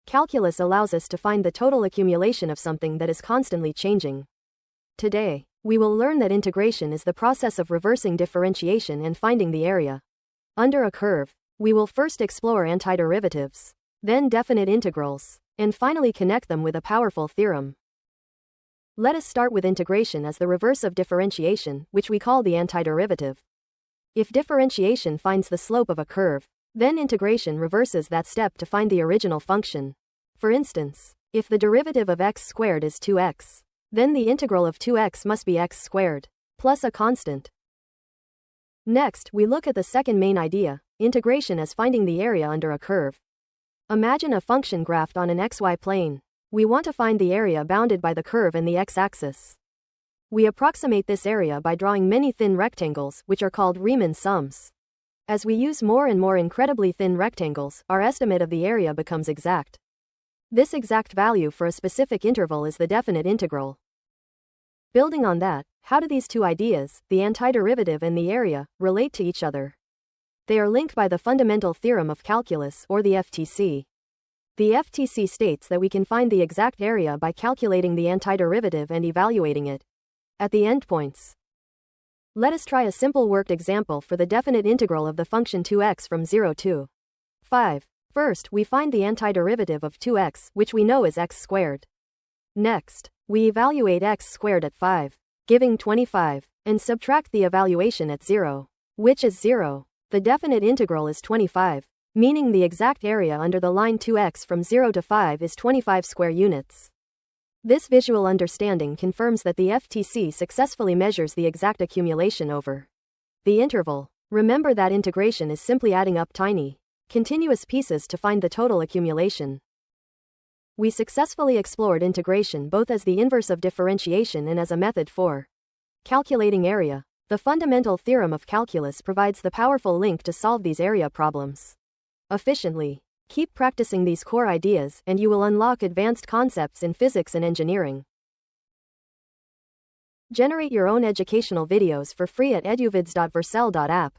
Calculus allows us to find the total accumulation of something that is constantly changing. Today, we will learn that integration is the process of reversing differentiation and finding the area under a curve. We will first explore antiderivatives, then definite integrals, and finally connect them with a powerful theorem. Let us start with integration as the reverse of differentiation, which we call the antiderivative. If differentiation finds the slope of a curve, then integration reverses that step to find the original function. For instance, if the derivative of x squared is 2x, then the integral of 2x must be x squared, plus a constant. Next, we look at the second main idea, integration as finding the area under a curve. Imagine a function graphed on an xy plane. We want to find the area bounded by the curve and the x-axis. We approximate this area by drawing many thin rectangles, which are called Riemann sums. As we use more and more incredibly thin rectangles, our estimate of the area becomes exact. This exact value for a specific interval is the definite integral. Building on that, how do these two ideas, the antiderivative and the area, relate to each other? They are linked by the Fundamental Theorem of Calculus, or the FTC. The FTC states that we can find the exact area by calculating the antiderivative and evaluating it at the endpoints. Let us try a simple worked example for the definite integral of the function 2x from 0 to 5. First, we find the antiderivative of 2x, which we know is x squared. Next, we evaluate x squared at 5, giving 25, and subtract the evaluation at 0, which is 0. The definite integral is 25. Meaning the exact area under the line 2x from 0 to 5 is 25 square units. This visual understanding confirms that the FTC successfully measures the exact accumulation over the interval. Remember that integration is simply adding up tiny, continuous pieces to find the total accumulation. We successfully explored integration both as the inverse of differentiation and as a method for calculating area. The Fundamental Theorem of Calculus provides the powerful link to solve these area problems efficiently. Keep practicing these core ideas and you will unlock advanced concepts in physics and engineering. Generate your own educational videos for free at eduvids.vercel.app.